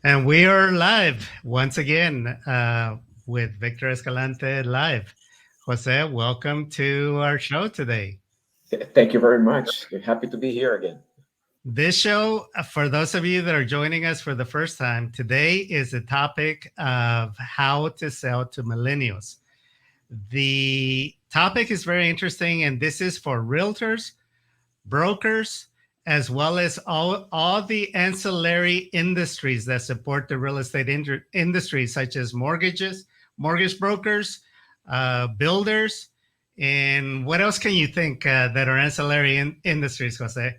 And we are live once again with Victor Escalante live. Jose, welcome to our show today. Thank you very much. We're happy to be here again. This show, for those of you that are joining us for the first time, today is the topic of how to sell to millennials. The topic is very interesting, and this is for realtors, brokers, as well as all the ancillary industries that support the real estate industry, such as mortgages, mortgage brokers, builders, and what else can you think that are ancillary industries, Jose?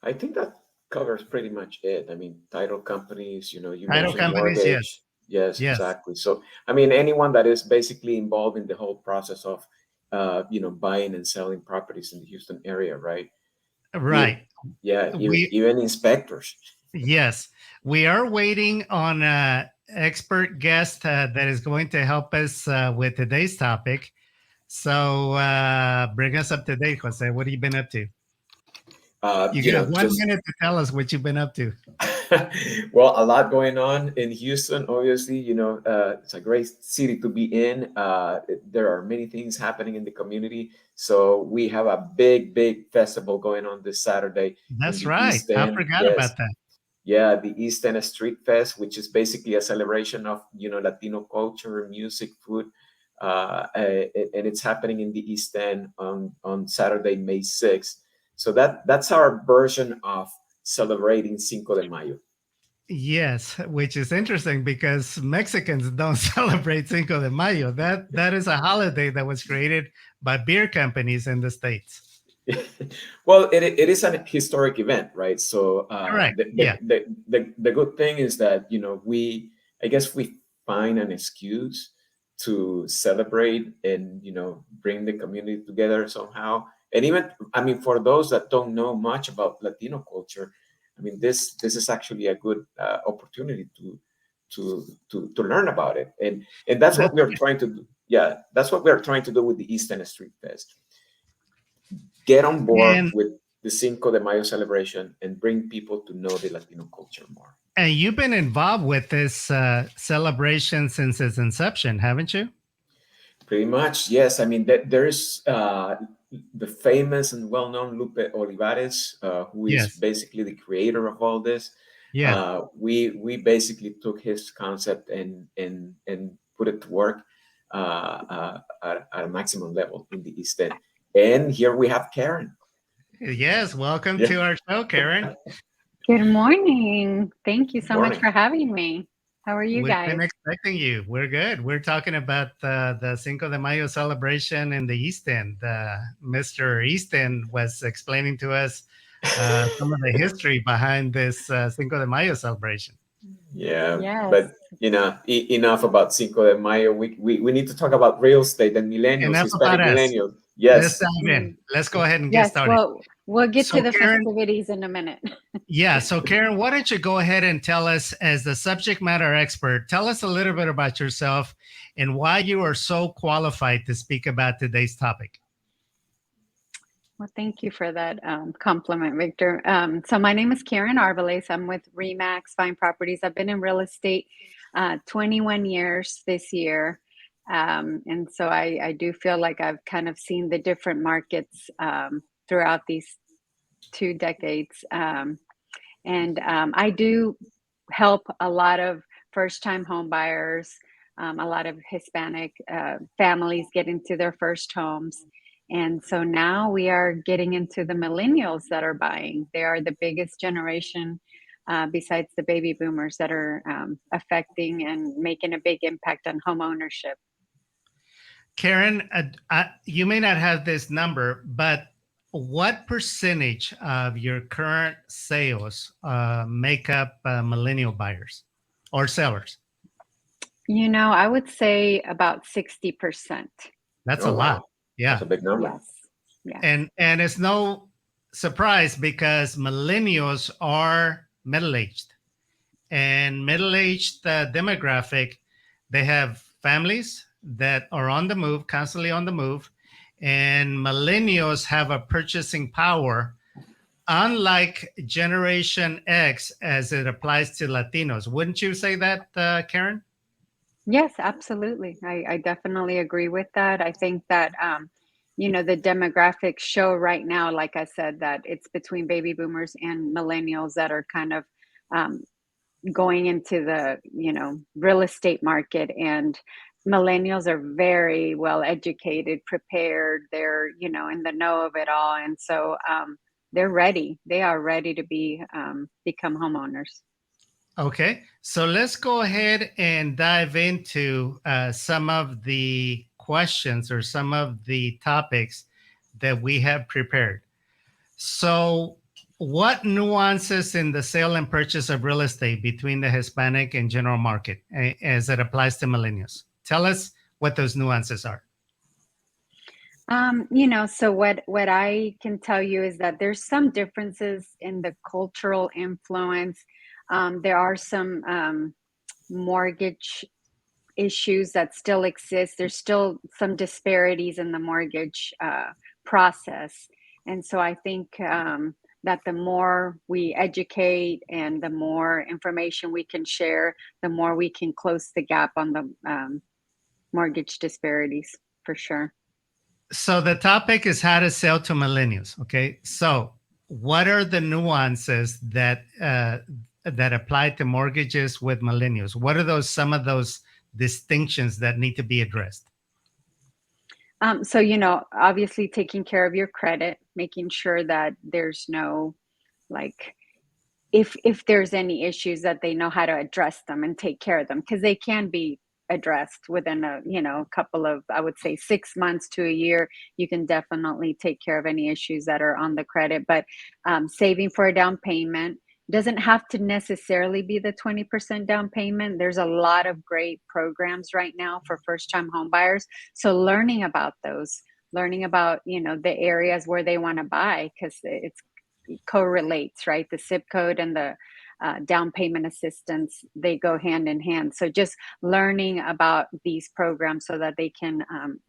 I think that covers pretty much it. I mean, title companies, you Title mentioned companies, yes, mortgage. Yes, yes, exactly. So, I mean, anyone that is basically involved in the whole process of, buying and selling properties in the Houston area, right? Even, right. yeah, We even inspectors. Yes, we are waiting on an expert guest that is going to help us with today's topic. So bring us up to date, Jose. What have you been up to? You got one Just minute to tell us what you've been up to. well, a lot going on in Houston. Obviously, it's a great city to be in. There are many things happening in the community. So we have a big festival going on this Saturday in That's the right. East I End. forgot Yes, about that. yeah, the East End Street Fest, which is basically a celebration of Latino culture, music, food, and it's happening in the East End on Saturday, May 6th. So that's our version of celebrating Cinco de Mayo. Yes, which is interesting because Mexicans don't celebrate Cinco de Mayo. That is a holiday that was created by beer companies in the states. Well, it is an historic event, right? So Correct. the, the, Yeah, the, the, the good thing is that, I guess we find an excuse to celebrate and, bring the community together somehow. And even, I mean, for those that don't know much about Latino culture, I mean, this is actually a good opportunity to learn about it. And that's what that's we're trying to do. Yeah, that's what we're trying to do with the Eastern Street Fest. Get on board and with the Cinco de Mayo celebration and bring people to know the Latino culture more. and you've been involved with this celebration since its inception, haven't you? Pretty much, yes. I mean, there's the famous and well-known Lupe Olivares, who is Yes. basically the creator of all this. Yeah. We basically took his concept and put it to work at a maximum level in the East End. And here we have Karen. Yes. Welcome Yeah. to our show, Karen. Good morning. Thank you so much Morning. for having me. How are you We've been guys? expecting you. We're good. We're talking about the Cinco de Mayo celebration in the East End. Mr. East End was explaining to us some of the history behind this Cinco de Mayo celebration. Yeah, Yes. but enough about Cinco de Mayo. We need to talk about real estate and millennials, Enough about Hispanic us. millennials. Let's Yes. dive in. Let's go ahead and get Yes, started. we'll get to So, the Karen, festivities in a minute. yeah. So, Karen, why don't you go ahead and tell us, as the subject matter expert, tell us a little bit about yourself and why you are so qualified to speak about today's topic. Well, thank you for that compliment, Victor. So my name is Karen Arvales. I'm with Remax Fine Properties. I've been in real estate 21 years this year. And so I do feel like I've kind of seen the different markets throughout these 2 decades. And I do help a lot of first time home buyers, a lot of Hispanic families get into their first homes. And so now we are getting into the millennials that are buying. They are the biggest generation besides the baby boomers that are affecting and making a big impact on home ownership. Karen, you may not have this number, but what percentage of your current sales make up millennial buyers or sellers? You know, I would say about 60%. That's a Oh lot. wow, that's Yeah. a big number. Yes. Yes. And it's no surprise because millennials are middle-aged. And middle-aged demographic, they have families that are on the move, constantly on the move, and millennials have a purchasing power unlike Generation X as it applies to Latinos. Wouldn't you say that, Karen? Yes, absolutely. I definitely agree with that. I think that, the demographics show right now, like I said, that it's between baby boomers and millennials that are kind of um, going into the, real estate market. And millennials are very well educated, prepared. They're, in the know of it all. And so they're ready. They are ready to become homeowners. Okay, so let's go ahead and dive into some of the questions or some of the topics that we have prepared. So, what nuances in the sale and purchase of real estate between the Hispanic and general market as it applies to millennials? Tell us what those nuances are. So what I can tell you is that there's some differences in the cultural influence. There are some mortgage issues that still exist. There's still some disparities in the mortgage process. And so I think that the more we educate and the more information we can share, the more we can close the gap on the mortgage disparities, for sure. So, the topic is how to sell to millennials. Okay, so what are the nuances that apply to mortgages with millennials? What are some of those distinctions that need to be addressed? So, obviously taking care of your credit, making sure that there's no, like, if there's any issues, that they know how to address them and take care of them, because they can be addressed within a, couple of, I would say, 6 months to a year. You can definitely take care of any issues that are on the credit. But saving for a down payment doesn't have to necessarily be the 20% down payment. There's a lot of great programs right now for first time home buyers. So learning about those, learning about, the areas where they want to buy, because it's correlates, right? The zip code and the down payment assistance, they go hand in hand. So just learning about these programs so that they can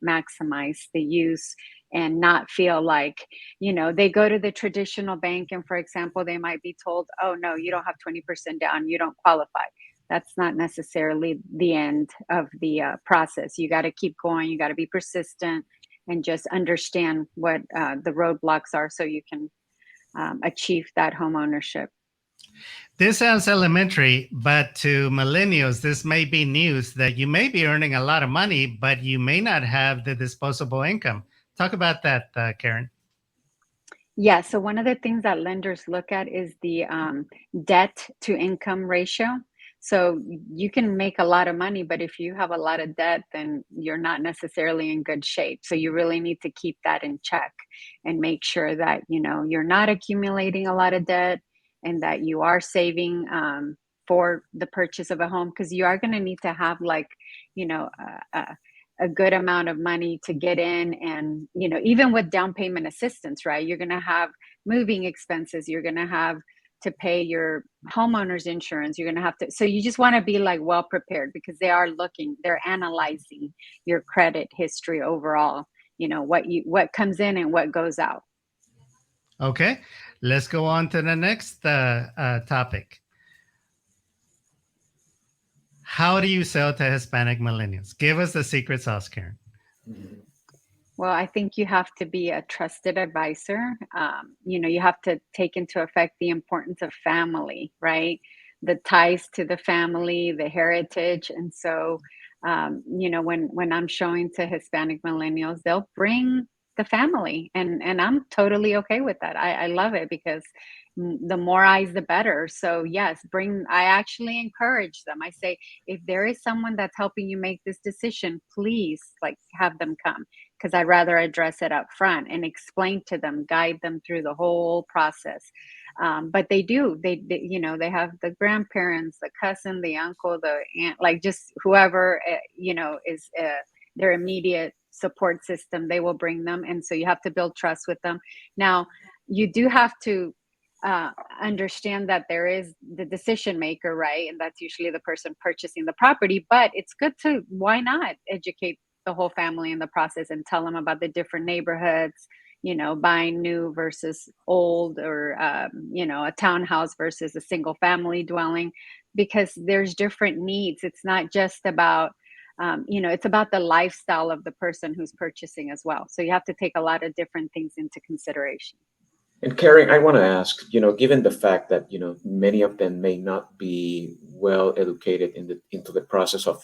maximize the use and not feel like, they go to the traditional bank and, for example, they might be told, oh, no, you don't have 20% down, you don't qualify. That's not necessarily the end of the process. You got to keep going, you got to be persistent, and just understand what the roadblocks are so you can achieve that home ownership. This sounds elementary, but to millennials, this may be news that you may be earning a lot of money, but you may not have the disposable income. Talk about that, Karen. Yeah, so one of the things that lenders look at is the debt to income ratio. So you can make a lot of money, but if you have a lot of debt, then you're not necessarily in good shape. So you really need to keep that in check and make sure that, you're not accumulating a lot of debt, and that you are saving for the purchase of a home, because you are going to need to have, like, you know, a, a good amount of money to get in. And, even with down payment assistance, right, you're going to have moving expenses, you're going to have to pay your homeowner's insurance, you're going to have to, so you just want to be, like, well prepared, because they're analyzing your credit history overall, what comes in and what goes out. Okay, let's go on to the next topic. How do you sell to Hispanic millennials? Give us the secret sauce, Karen. Well, I think you have to be a trusted advisor. You have to take into effect the importance of family, right? The ties to the family, the heritage. And so, when I'm showing to Hispanic millennials, they'll bring the family, and I'm totally okay with that. I love it, because the more eyes, the better. So yes, I actually encourage them. I say, if there is someone that's helping you make this decision, please, like, have them come, because I'd rather address it up front and explain to them, guide them through the whole process. But they do, they have the grandparents, the cousin, the uncle, the aunt, like, just whoever, is their immediate support system, they will bring them. And so you have to build trust with them. Now, you do have to understand that there is the decision maker, right? And that's usually the person purchasing the property. But it's good why not educate the whole family in the process and tell them about the different neighborhoods, buying new versus old, or a townhouse versus a single family dwelling, because there's different needs. It's not just about it's about the lifestyle of the person who's purchasing as well. So you have to take a lot of different things into consideration. And Karen, I want to ask, given the fact that, many of them may not be well educated into the process of,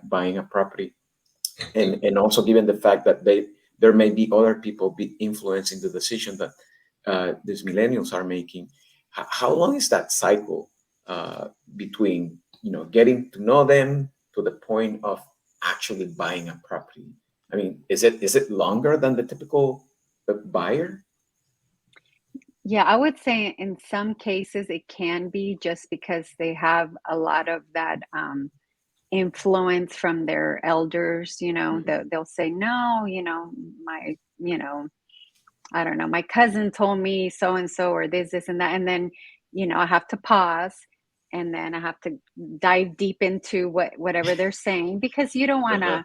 buying a property, and also given the fact that there may be other people be influencing the decision that these millennials are making, how long is that cycle between, getting to know them to the point of actually buying a property? I mean, is it longer than the typical buyer? Yeah, I would say in some cases it can be, just because they have a lot of that influence from their elders. They'll say, no, my, I don't know, my cousin told me so and so, or this and that. And then, I have to pause, and then I have to dive deep into whatever they're saying, because you don't want Uh-huh.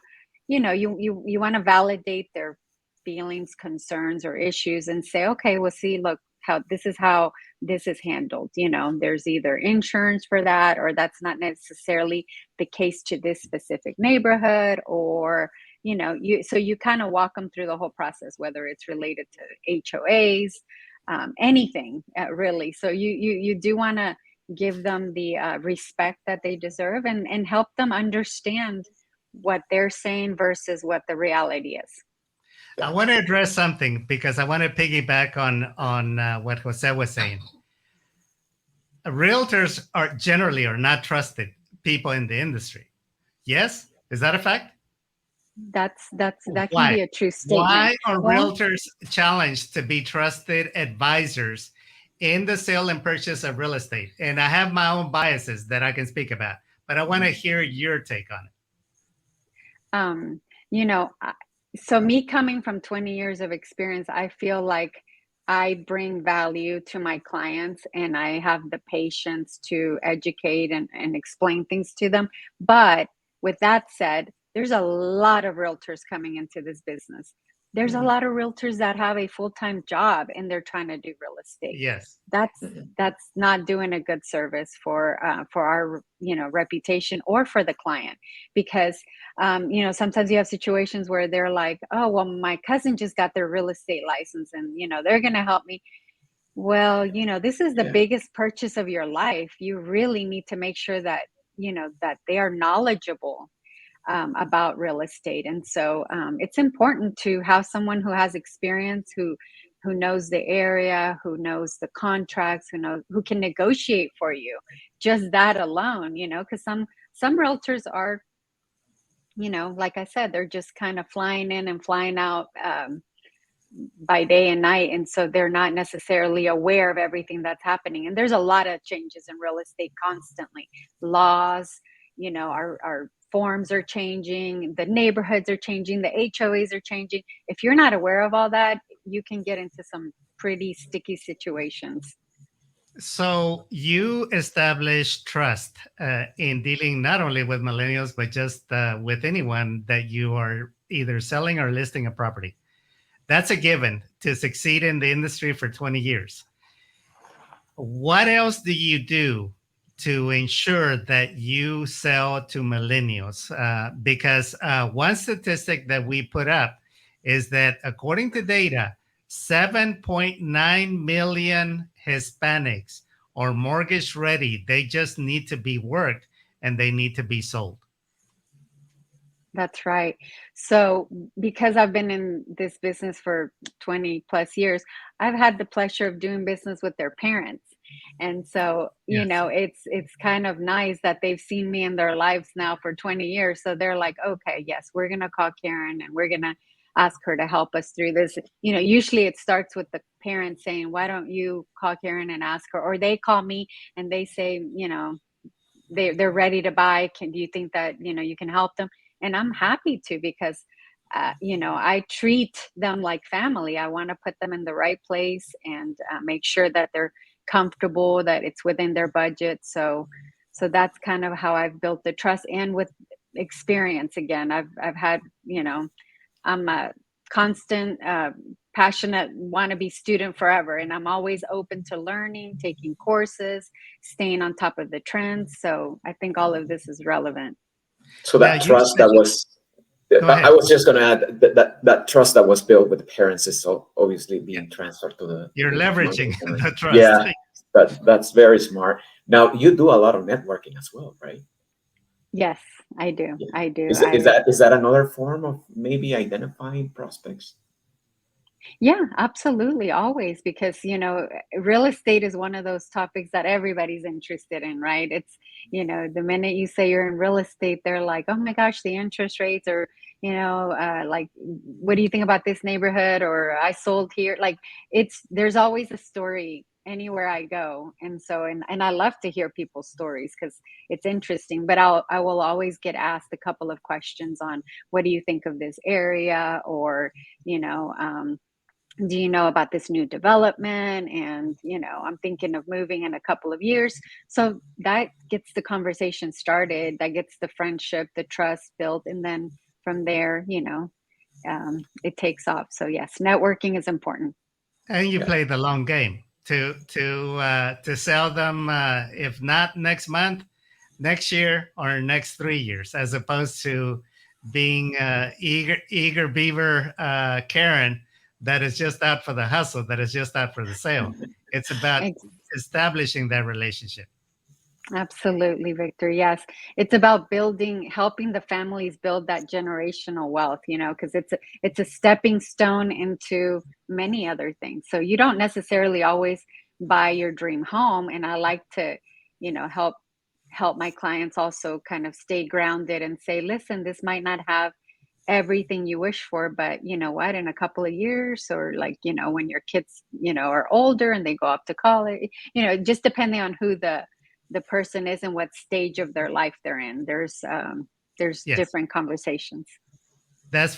to, you want to validate their feelings, concerns, or issues, and say, okay, well, see, look, how this is handled. There's either insurance for that, or that's not necessarily the case to this specific neighborhood, or you kind of walk them through the whole process, whether it's related to HOAs, anything, really. So you do want to give them the respect that they deserve, and help them understand what they're saying versus what the reality is. I want to address something, because I want to piggyback on what Jose was saying. Realtors are not trusted people in the industry. Yes, is that a fact? That can Why? be a true statement. Why are Well, realtors challenged to be trusted advisors in the sale and purchase of real estate? And I have my own biases that I can speak about, but I want to hear your take on it. um, you know, so me coming from 20 years of experience, I feel like I bring value to my clients, and I have the patience to educate and explain things to them. But with that said, there's a lot of realtors coming into this business. There's a Mhm. lot of realtors that have a full-time job and they're trying to do real estate. Yes. That's Mhm. that's not doing a good service for our reputation, or for the client, because sometimes you have situations where they're like, oh, well, my cousin just got their real estate license, and they're going to help me. Well, this is the Yeah. biggest purchase of your life. You really need to make sure that that they are knowledgeable about real estate. And so it's important to have someone who has experience, who knows the area, who knows the contracts, who can negotiate for you. Just that alone, because some realtors are, like I said, they're just kind of flying in and flying out by day and night, and so they're not necessarily aware of everything that's happening. And there's a lot of changes in real estate constantly. Laws, our forms are changing, the neighborhoods are changing, the HOAs are changing. If you're not aware of all that, you can get into some pretty sticky situations. So you establish trust in dealing not only with millennials, but just with anyone that you are either selling or listing a property. That's a given to succeed in the industry for 20 years. What else do you do to ensure that you sell to millennials? Because one statistic that we put up is that according to data, 7.9 million Hispanics are mortgage ready. They just need to be worked and they need to be sold. That's right. So, because I've been in this business for 20 plus years, I've had the pleasure of doing business with their parents. And so, Yes. it's kind of nice that they've seen me in their lives now for 20 years. So they're like, okay, yes, we're going to call Karen and we're going to ask her to help us through this. Usually it starts with the parents saying, why don't you call Karen and ask her? Or they call me and they say, they're ready to buy. Do you think that you can help them? And I'm happy to, because I treat them like family. I want to put them in the right place, and make sure that they're comfortable, that it's within their budget. So that's kind of how I've built the trust. And with experience, again, I've had, I'm a constant passionate wannabe student forever, and I'm always open to learning, taking courses, staying on top of the trends. So I think all of this is relevant. So Now that you trust that was, go ahead. I was just going to add that trust that was built with the parents is obviously being transferred to the. You're leveraging the trust. Yeah, that's very smart. Now you do a lot of networking as well, right? Yes, I do. Yeah. I do. Is that another form of maybe identifying prospects? Yeah, absolutely. Always, because, real estate is one of those topics that everybody's interested in, right? It's, the minute you say you're in real estate, they're like, oh my gosh, the interest rates, or, like, what do you think about this neighborhood? Or I sold here. Like, there's always a story anywhere I go. And so, and I love to hear people's stories because it's interesting, but I will always get asked a couple of questions on what do you think of this area? Or, do you know about this new development? And I'm thinking of moving in a couple of years. So that gets the conversation started, that gets the friendship, the trust built, and then from there, it takes off. So yes, networking is important. And you Yeah. play the long game to sell them, if not next month, next year, or next 3 years, as opposed to being eager beaver Karen that is just out for the hustle, that is just out for the sale. It's about Ex- establishing that relationship. Absolutely, Victor. Yes. It's about helping the families build that generational wealth, because it's a stepping stone into many other things. So you don't necessarily always buy your dream home. And I like to, help my clients also kind of stay grounded and say, listen, this might not have everything you wish for, but you know what, in a couple of years, or like, when your kids, are older and they go up to college, just depending on who the person is and what stage of their life they're in. There's Yes, different conversations. that's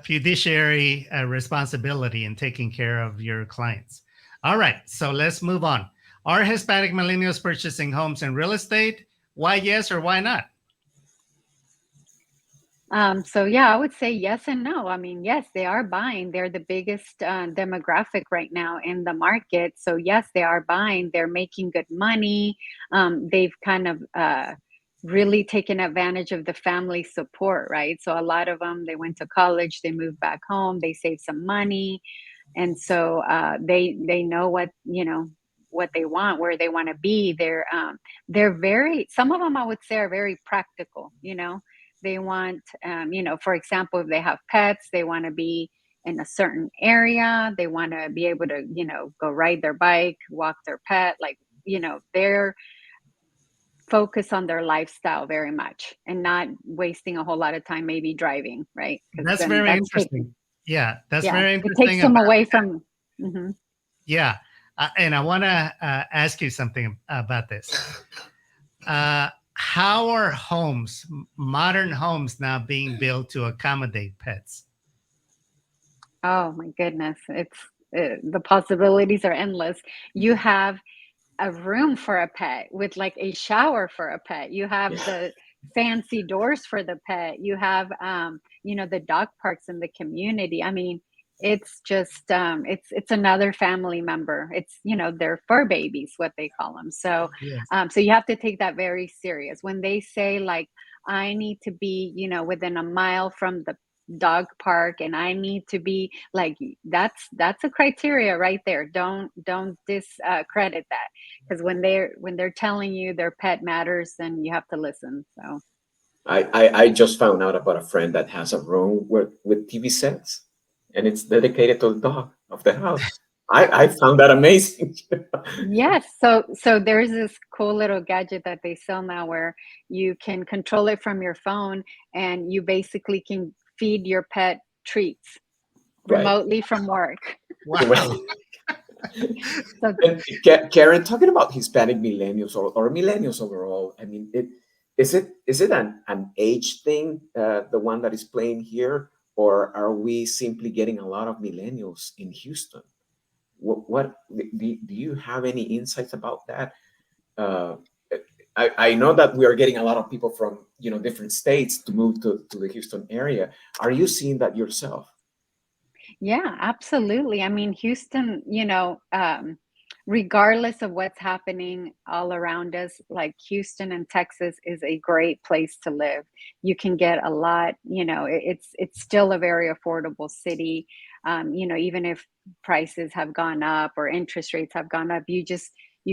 fiduciary responsibility in taking care of your clients. All right, so let's move on. Are Hispanic millennials purchasing homes and real estate? Why yes or why not? So yeah, I would say yes and no. I mean, yes, they are buying. They're the biggest demographic right now in the market. So yes, they are buying. They're making good money. They've kind of really taken advantage of the family support, right? So a lot of them, they went to college, they moved back home, they saved some money, and so they know what they want, where they want to be. They're very, some of them I would say are very practical. They want, for example, if they have pets, they want to be in a certain area. They want to be able to, go ride their bike, walk their pet. Like, they're focused on their lifestyle very much, and not wasting a whole lot of time maybe driving, right? Because That's then very that's taking, interesting. Yeah, that's yeah, very it takes interesting them about, away from. Mhm. yeah. And I want to ask you something about this. How are modern homes now being built to accommodate pets? Oh my goodness, it's the possibilities are endless. You have a room for a pet with like a shower for a pet. You have Yeah. the fancy doors for the pet. You have the dog parks in the community. I mean, it's just it's another family member. It's, they're fur babies, what they call them. So Yes. so you have to take that very serious. When they say like, I need to be, within a mile from the dog park, and I need to be like, that's a criteria right there. Don't discredit that, because when they're telling you their pet matters, then you have to listen. So I just found out about a friend that has a room with TV sets, and it's dedicated to the dog of the house. I found that amazing. yes, so there's this cool little gadget that they sell now where you can control it from your phone, and you basically can feed your pet treats Right. remotely from work. Wow. So And Karen, talking about Hispanic millennials or millennials overall, I mean, is it an age thing, the one that is playing here, or are we simply getting a lot of millennials in Houston? What do you have any insights about that? Uh, I know that we are getting a lot of people from different states to move to the Houston area. Are you seeing that yourself? Yeah, absolutely. I mean, Houston, regardless of what's happening all around us, like Houston and Texas is a great place to live. You can get a lot, it's still a very affordable city. Even if prices have gone up or interest rates have gone up, you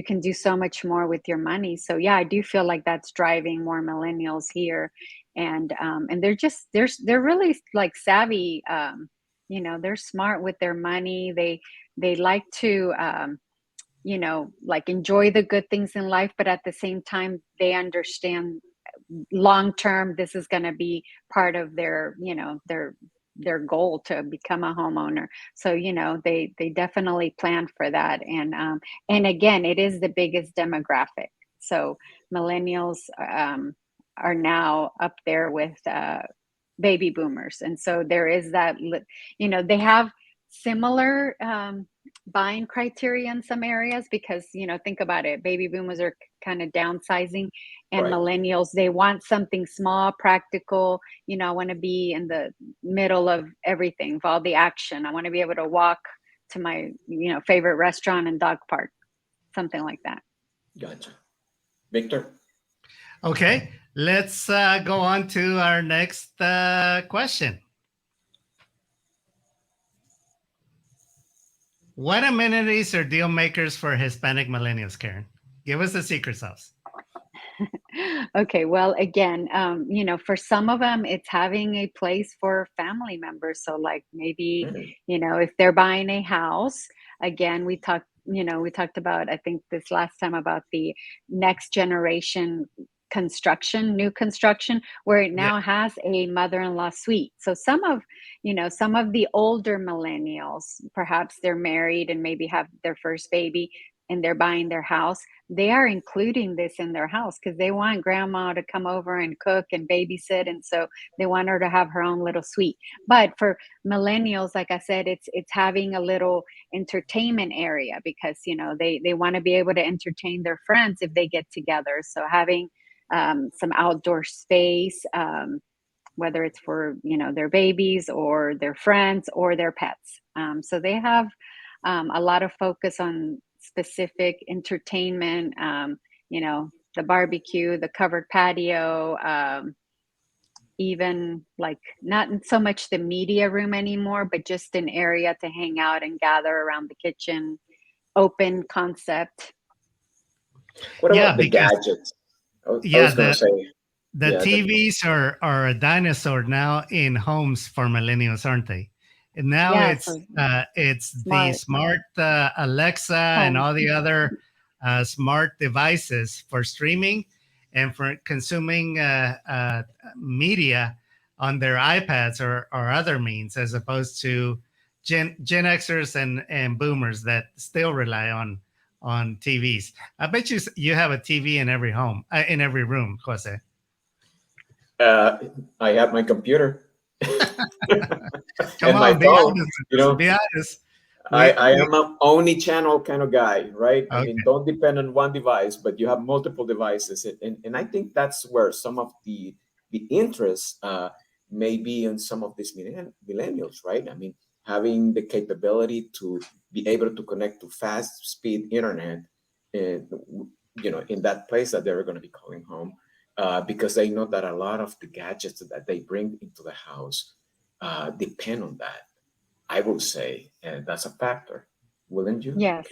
can do so much more with your money. So yeah, I do feel like that's driving more millennials here. And they're really like savvy. They're smart with their money. They like to like enjoy the good things in life, but at the same time they understand long term this is going to be part of their goal to become a homeowner. So they definitely plan for that. And again, it is the biggest demographic. So millennials are now up there with baby boomers. And so there is that, they have similar buying criteria in some areas because, think about it, baby boomers are kind of downsizing, and Right. millennials, they want something small, practical. I want to be in the middle of everything, of all the action. I want to be able to walk to my, favorite restaurant and dog park, something like that. Gotcha. Victor? Okay, let's go on to our next question. What amenities are deal makers for Hispanic millennials, Karen? Give us the secret sauce. Okay, well, again, for some of them, it's having a place for family members. So, like maybe, Mm. if they're buying a house, again, we talked about, I think this last time, about the next generation construction, new construction, where it Yeah. now has a mother-in-law suite. So some of the older millennials, perhaps they're married and maybe have their first baby and they're buying their house, they are including this in their house because they want grandma to come over and cook and babysit, and so they want her to have her own little suite. But for millennials, like I said, it's having a little entertainment area because they want to be able to entertain their friends if they get together. So having some outdoor space, whether it's for their babies or their friends or their pets. So they have a lot of focus on specific entertainment, the barbecue, the covered patio, even like not so much the media room anymore, but just an area to hang out and gather around the kitchen, open concept. What Yeah, about the because gadgets? I yeah, was going to say, the yeah, TVs are a dinosaur now in homes for millennials, aren't they? And now Yeah, so it's the smart smart Alexa and home. all the other smart devices for streaming and for consuming media on their iPads or other means, as opposed to Gen Xers and Boomers that still rely on TVs. I bet you have a TV in every home, in every room, Jose. uh, I have my computer Come and my on, be phone. honest You with us. know, Be honest. I am an omni-channel kind of guy, right? I mean, Okay. don't depend on one device, but you have multiple devices, and I think that's where some of the interest may be in some of these millennials, right? I mean, having the capability to be able to connect to fast speed internet, and in that place that they're going to be calling home, because they know that a lot of the gadgets that they bring into the house depend on that. I would say, and that's a factor, wouldn't you? Yes,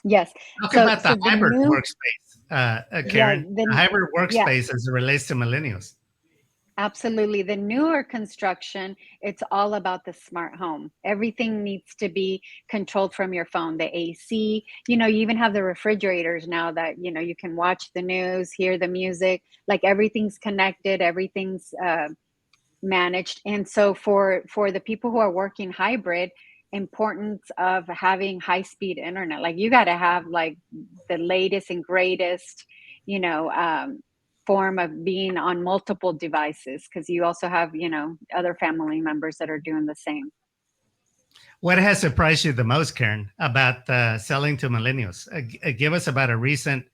yes. Talk So about the so the hybrid new workspace, yeah Karen. The the hybrid yeah workspace as it relates to millennials. Absolutely. The newer construction, it's all about the smart home. Everything needs to be controlled from your phone. The AC, you even have the refrigerators now that, you can watch the news, hear the music, like everything's connected, everything's managed. And so for the people who are working hybrid, importance of having high speed internet, like you got to have like the latest and greatest, you know, form of being on multiple devices because you also have, other family members that are doing the same. What has surprised you the most, Karen, about selling to millennials? Give us about a recent,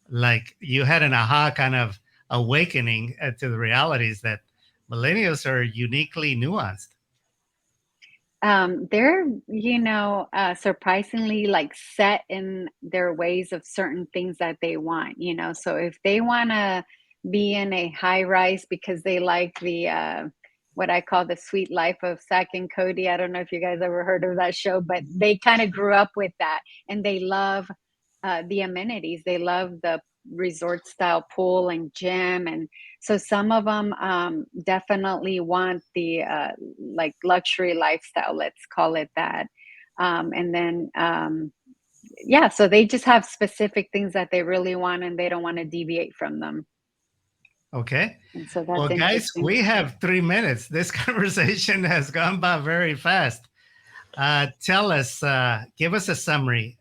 like you had an aha kind of awakening to the realities that millennials are uniquely nuanced. They're, surprisingly like set in their ways of certain things that they want, So if they want to be in a high rise because they like the, what I call the sweet life of Zack and Cody. I don't know if you guys ever heard of that show, but they kind of grew up with that and they love the amenities. They love the resort style pool and gym. And so some of them definitely want the like luxury lifestyle, let's call it that. And then, yeah, so they just have specific things that they really want and they don't want to deviate from them. Okay. And so Well, that's guys, interesting. we have 3 minutes. This conversation has gone by very fast. Tell us, give us a summary,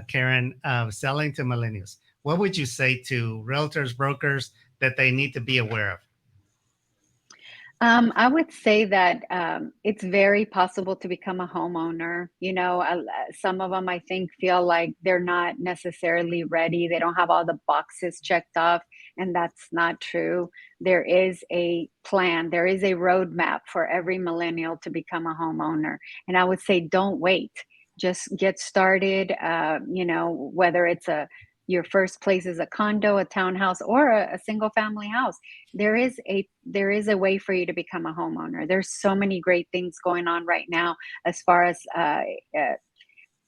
Karen, of selling to millennials. What would you say to realtors, brokers that they need to be aware of? I would say that it's very possible to become a homeowner. Some of them I think feel like they're not necessarily ready. They don't have all the boxes checked off, and that's not true. There is a plan, there is a roadmap for every millennial to become a homeowner. And I would say don't wait. Just get started, whether it's your first place is a condo, a townhouse, or a single family house. There is a way for you to become a homeowner. There's so many great things going on right now as far as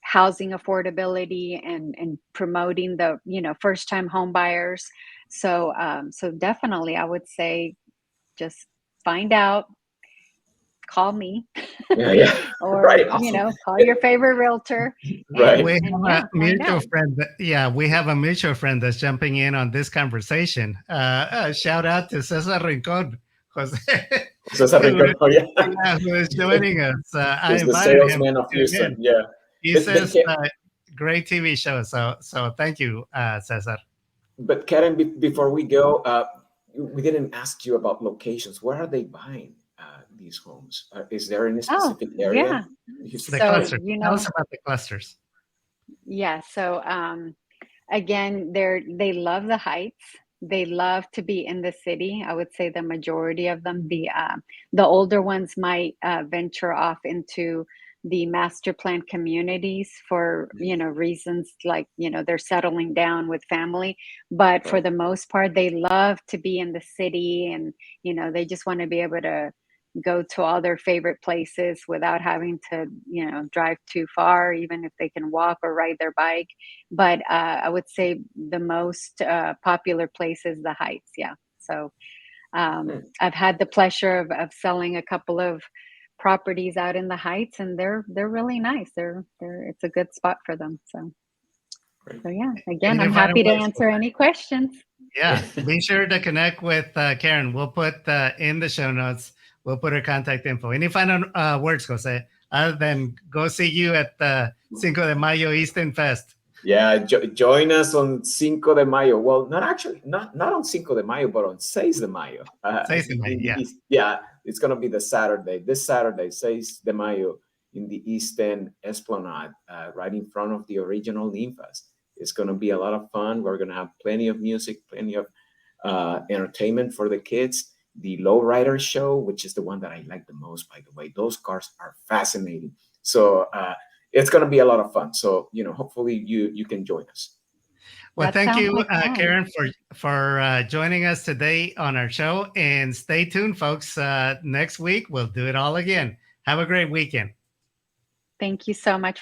housing affordability and promoting the first time home buyers. So definitely I would say just find out, call me. Yeah. Or Right. Awesome. call your favorite realtor. Right. We And have a find mutual out. friend. We have a mutual friend that's jumping in on this conversation. Shout out to Cesar Rincon, Jose, Cesar who, Rincon, oh, yeah. who is joining us. I He's the invited him salesman of to tune Houston. in. Yeah. He But, but, says, great TV show. So thank you, Cesar. but Karen, before we go, we didn't ask you about locations. Where are they buying these homes? Is there any Oh, specific area? The so clusters. Tell us about the clusters. yeah, so again, they love the heights. They love to be in the city. I would say the majority of them. The older ones might venture off into the master plan communities for reasons like they're settling down with family. But for Right. the most part, they love to be in the city, and they just want to be able to go to all their favorite places without having to drive too far, even if they can walk or ride their bike. But I would say the most popular place is the Heights. Yeah. So I've had the pleasure of selling a couple of properties out in the Heights, and they're really nice. It's a good spot for them. So yeah. Again, I'm Any final happy to words? answer any questions. Yeah, be sure to connect with Karen. We'll put in the show notes. We'll put her contact info. Any final words, Jose? Other than go see you at the Cinco de Mayo Eastern Fest. Yeah, join us on Cinco de Mayo. Well, not on Cinco de Mayo, but on 6 de Mayo. 6 de Mayo, yeah. Yeah, it's going to be this Saturday, 6 de Mayo, in the Eastern Esplanade, right in front of the original Ninfas. It's going to be a lot of fun. We're going to have plenty of music, plenty of entertainment for the kids. The Lowrider Show, which is the one that I like the most, by the way. Those cars are fascinating. So it's going to be a lot of fun. So, hopefully you can join us. Well, That thank sounds you, like fun. Karen, for joining us today on our show. And stay tuned, folks. Next week, we'll do it all again. Have a great weekend. Thank you so much